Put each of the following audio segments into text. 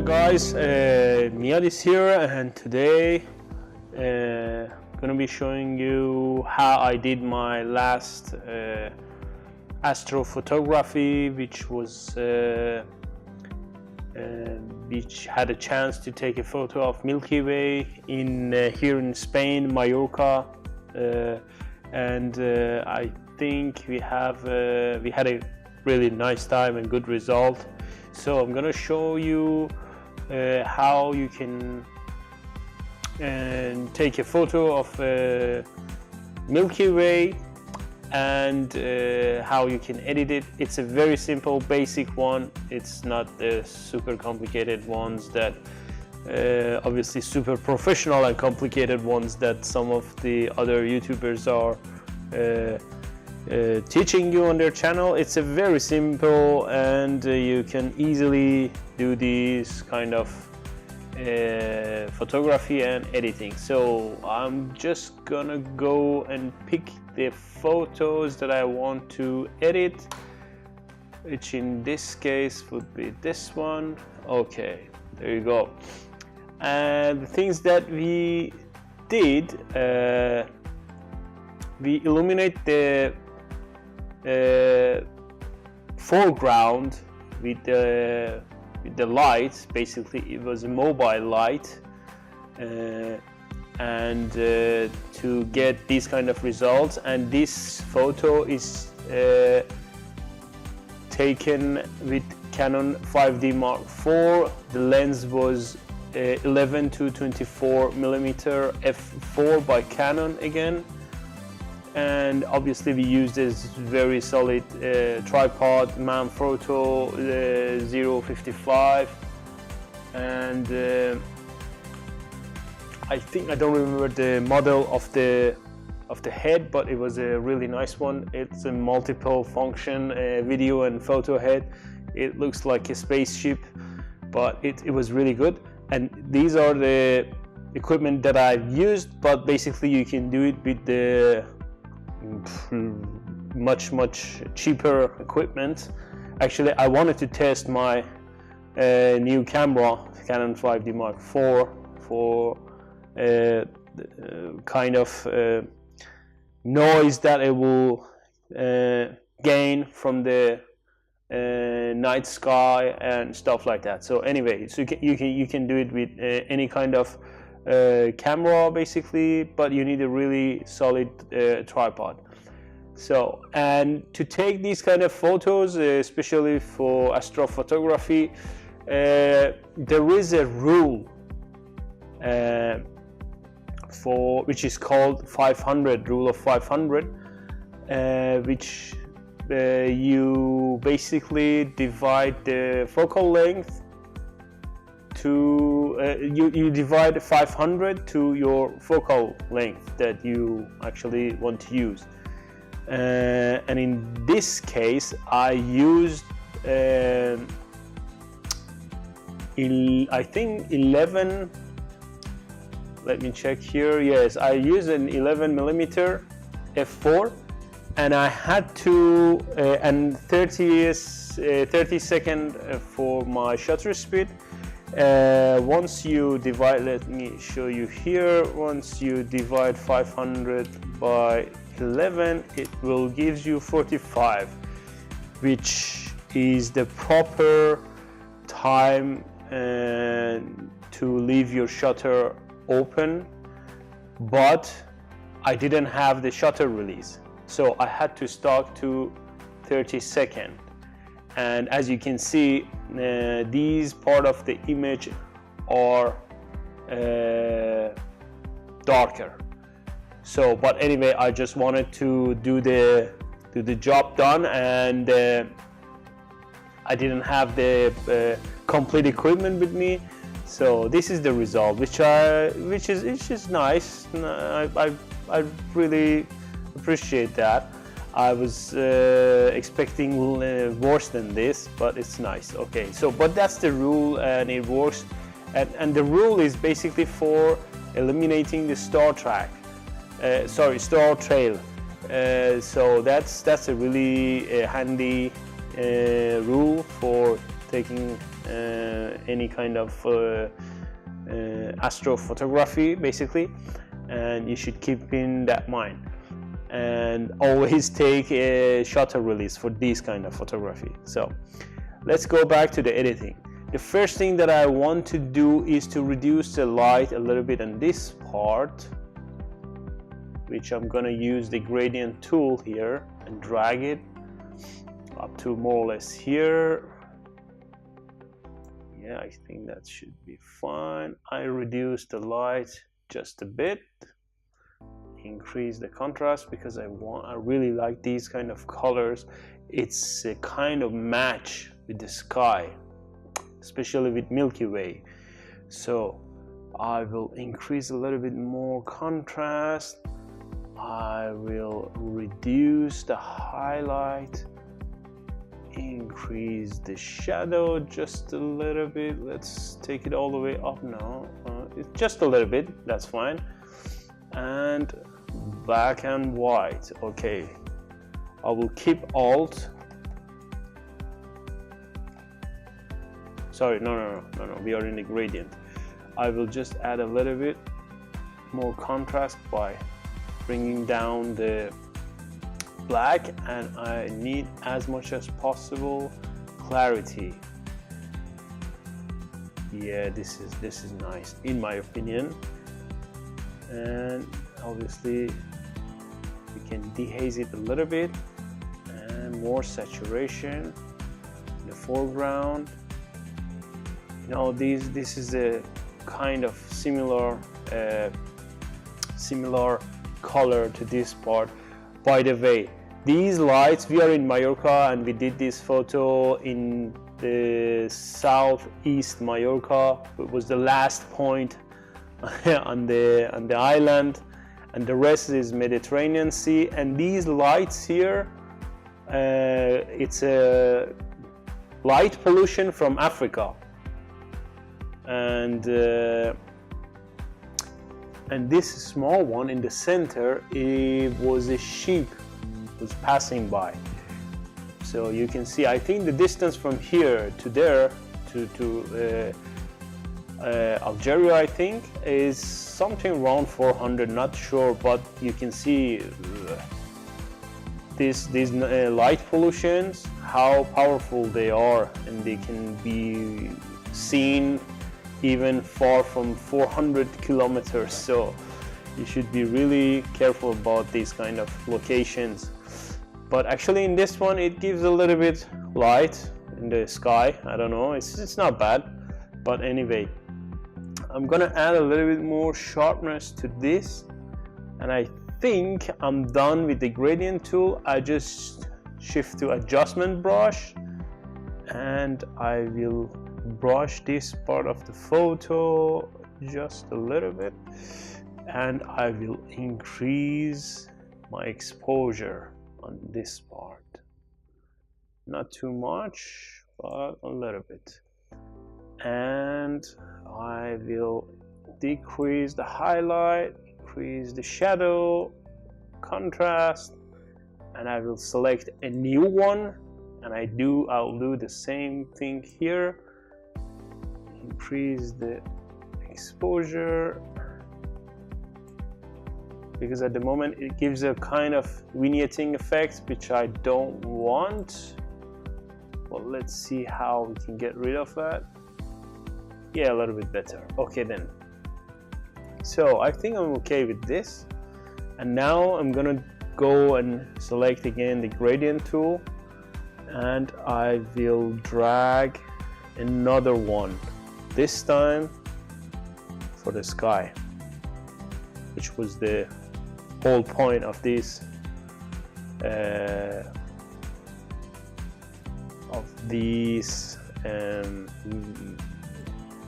guys, Miyad is here, and today gonna be showing you how I did my last astrophotography, which had a chance to take a photo of Milky Way in here in Spain, Mallorca, and I think we had a really nice time and good result. So I'm gonna show you how you can take a photo of Milky Way and how you can edit it. It's a very simple, basic one. It's not the super complicated ones that obviously super professional and complicated ones that some of the other YouTubers are teaching you on their channel. It's a very simple, and you can easily do these kind of photography and editing. So I'm just gonna go and pick the photos that I want to edit, which in this case would be this one. Okay, there you go. And the things that we did, we illuminate the foreground with the light. Basically it was a mobile light, and to get these kind of results. And this photo is taken with Canon 5D Mark IV. The lens was 11 to 24 millimeter f4 by Canon again. And obviously we use this very solid tripod, Manfrotto 055, and I don't remember the model of the head, but it was a really nice one. It's a multiple function video and photo head. It looks like a spaceship, but it was really good. And these are the equipment that I've used, but basically you can do it with the much cheaper equipment. Actually, I wanted to test my new camera, Canon 5D Mark IV, for kind of noise that it will gain from the night sky and stuff like that. So anyway, so you can do it with any kind of camera basically, but you need a really solid tripod. So, and to take these kind of photos, especially for astrophotography, there is a rule which is called 500, rule of 500, which you basically divide the focal length to you divide 500 to your focal length that you actually want to use, and in this case I used I think 11, let me check here, yes, I used an 11 millimeter f4, and I had to and 30 second for my shutter speed. Once you divide, let me show you here, once you divide 500 by 11, it will give you 45, which is the proper time to leave your shutter open. But I didn't have the shutter release, so I had to start to 30 seconds. And as you can see, these part of the image are darker. So, but anyway, I just wanted to do the job done, and I didn't have the complete equipment with me. So this is the result, which is nice. I really appreciate that. I was expecting worse than this, but it's nice. Okay, so but that's the rule, and it works. And the rule is basically for eliminating the star trail. So that's a really handy rule for taking any kind of astrophotography basically, and you should keep in that mind, and always take a shutter release for this kind of photography. So let's go back to the editing. The first thing that I want to do is to reduce the light a little bit on this part, which I'm gonna use the gradient tool here and drag it up to more or less here. Yeah, I think that should be fine. I reduce the light just a bit, increase the contrast because I really like these kind of colors. It's a kind of match with the sky, especially with Milky Way. So I will increase a little bit more contrast. I will reduce the highlight, increase the shadow just a little bit. Let's take it all the way up now. It's just a little bit, that's fine. And black and white. Okay, I will keep Alt. Sorry, no, we are in the gradient. I will just add a little bit more contrast by bringing down the black, and I need as much as possible clarity. Yeah, this is nice in my opinion. And obviously we can dehaze it a little bit, and more saturation in the foreground. You know, this is a kind of similar color to this part. By the way, these lights, we are in Mallorca and we did this photo in the southeast Mallorca. It was the last point on the island, and the rest is Mediterranean Sea. And these lights here, it's a light pollution from Africa, and this small one in the center, it was a sheep was passing by. So you can see, I think the distance from here to there to Algeria, I think, is something around 400, not sure, but you can see these light pollutions, how powerful they are, and they can be seen even far from 400 kilometers. So you should be really careful about these kind of locations. But actually in this one it gives a little bit light in the sky. I don't know, it's not bad. But anyway, I'm gonna add a little bit more sharpness to this, and I think I'm done with the gradient tool. I just shift to adjustment brush, and I will brush this part of the photo just a little bit, and I will increase my exposure on this part. Not too much, but a little bit. And I will decrease the highlight, increase the shadow, contrast, and I will select a new one, and I'll do the same thing here. Increase the exposure, because at the moment it gives a kind of vignetting effect, which I don't want. But let's see how we can get rid of that. Yeah, a little bit better. Okay then. So I think I'm okay with this. And now I'm gonna go and select again the gradient tool, and I will drag another one, this time for the sky, which was the whole point of this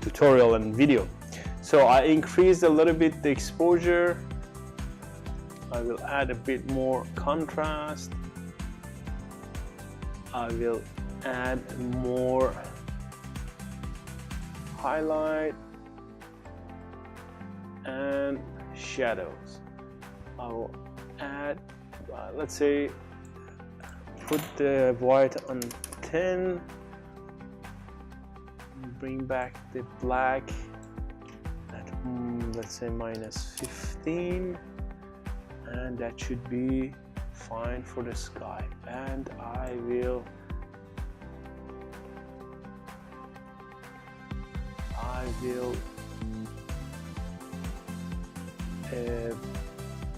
tutorial and video. So I increased a little bit the exposure. I will add a bit more contrast. I will add more highlight and shadows. I will add, let's say, put the white on 10, bring back the black at let's say -15, and that should be fine for the sky. And I will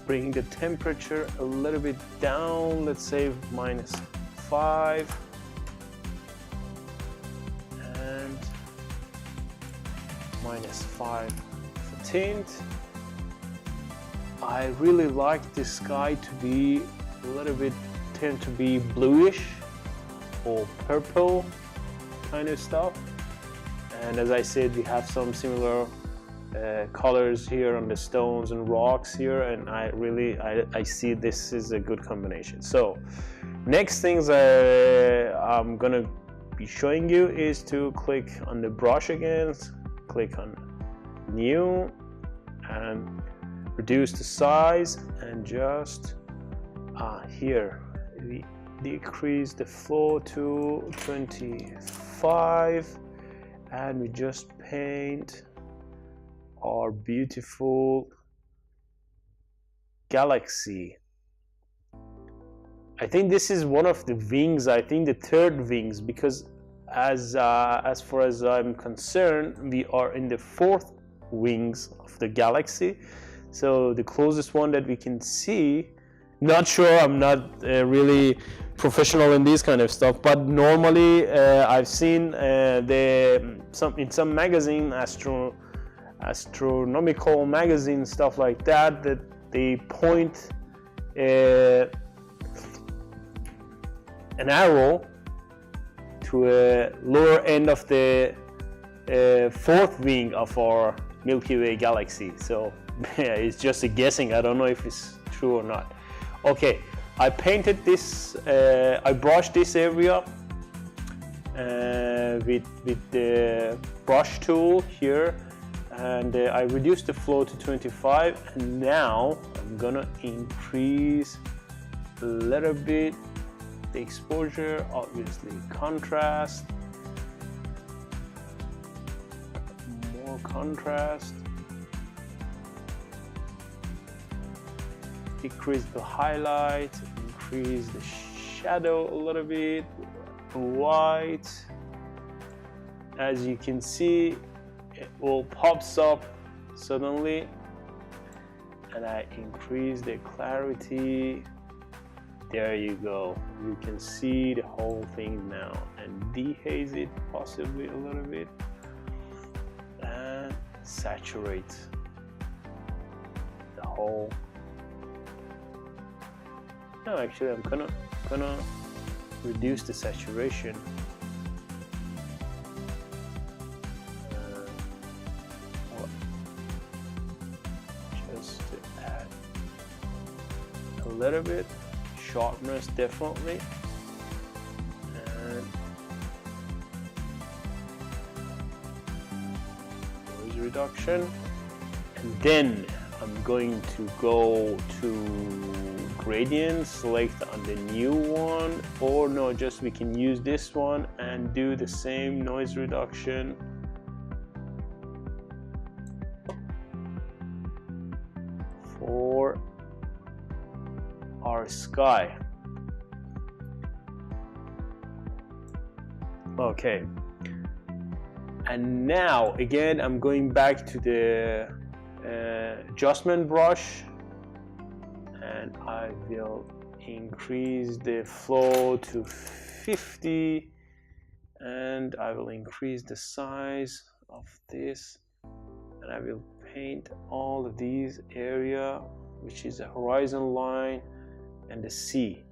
bring the temperature a little bit down, let's say -5, and -5 for tint. I really like the sky to be a little bit, tend to be bluish or purple kind of stuff. And as I said, we have some similar colors here on the stones and rocks here, and I see this is a good combination. So next things I'm gonna be showing you is to click on the brush again, click on new and reduce the size, and just here we decrease the flow to 25, and we just paint our beautiful galaxy. I think this is one of the wings, I think the third wings, because as far as I'm concerned, we are in the fourth wings of the galaxy. So the closest one that we can see, not sure, I'm not really professional in this kind of stuff, but normally I've seen in some magazine, astronomical magazine, stuff like that, that they point an arrow to a lower end of the fourth wing of our Milky Way galaxy. So it's just a guessing, I don't know if it's true or not. Okay, I painted this, I brushed this area with the brush tool here, and I reduced the flow to 25, and now I'm gonna increase a little bit the exposure, obviously contrast, more contrast, decrease the highlight, increase the shadow a little bit, white. As you can see, it all pops up suddenly, and I increase the clarity. There you go, you can see the whole thing now, and dehaze it possibly a little bit, and saturate the whole. No, actually I'm gonna reduce the saturation. Just to add a little bit sharpness, definitely, and noise reduction. And then I'm going to go to gradient, select on the new one, or no, just we can use this one and do the same noise reduction. For our sky. Okay, and now again I'm going back to the adjustment brush, and I will increase the flow to 50, and I will increase the size of this, and I will paint all of these area, which is a horizon line and the sea.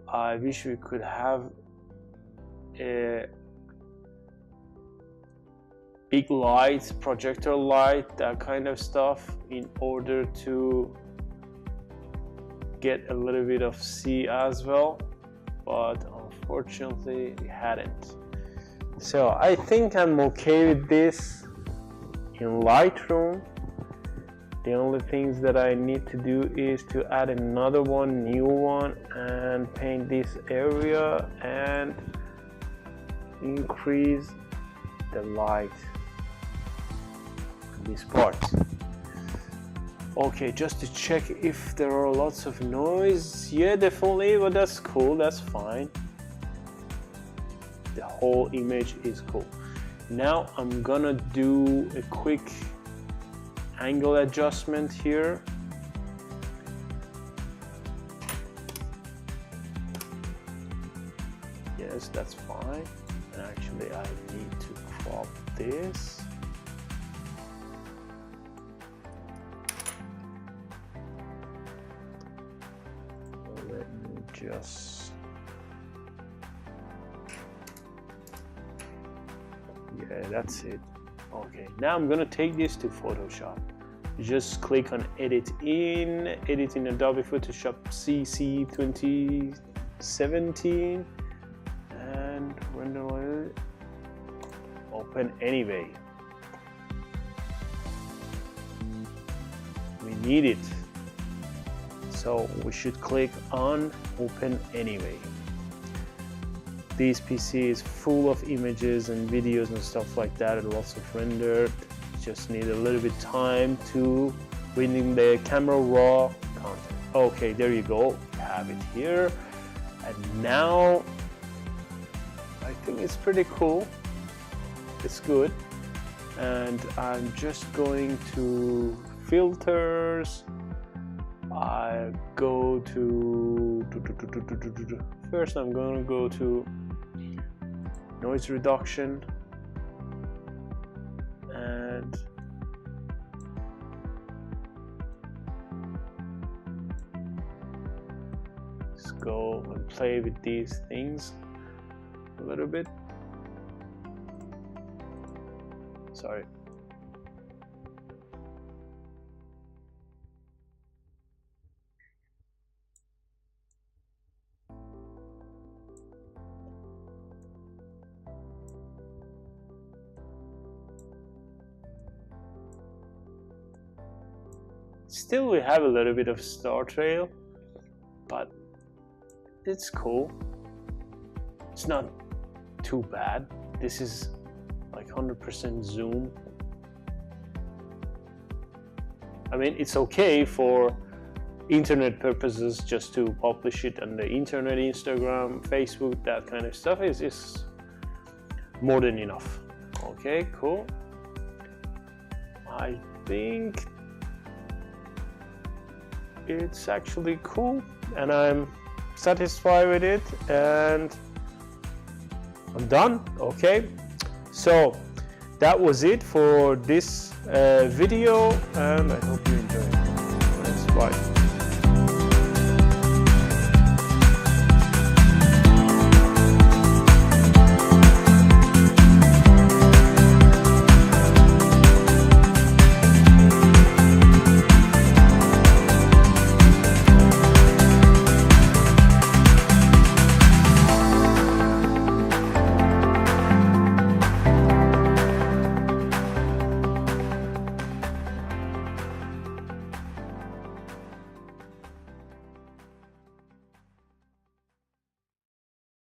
I wish we could have a big light, projector light, that kind of stuff, in order to get a little bit of sea as well, but unfortunately we hadn't. So I think I'm okay with this in Lightroom. The only things that I need to do is to add another one, new one, and paint this area and increase the light in this part. Okay, just to check if there are lots of noise. Yeah, definitely, but that's cool, that's fine. The whole image is cool. Now I'm gonna do a quick angle adjustment here. Yes, that's fine. And actually I need to crop this. Let me just, yeah, that's it. Okay, now I'm gonna take this to Photoshop. Just click on edit in Adobe Photoshop CC 2017 and render it. Open anyway. We need it. So we should click on open anyway. This PC is full of images and videos and stuff like that, and lots of rendered. Just need a little bit time to bring the camera raw content. Okay, there you go. We have it here. And now I think it's pretty cool. It's good. And I'm just going to filters. I go to first I'm going to go to noise reduction, and let's go and play with these things a little bit. Sorry. Still we have a little bit of star trail, but it's cool. It's not too bad. This is like 100% zoom. I mean, it's okay for internet purposes, just to publish it on the internet, Instagram, Facebook, that kind of stuff is more than enough. Okay, cool. I think it's actually cool and I'm satisfied with it, and I'm done. Okay, so that was it for this video, and I hope you enjoyed it. Thanks, bye.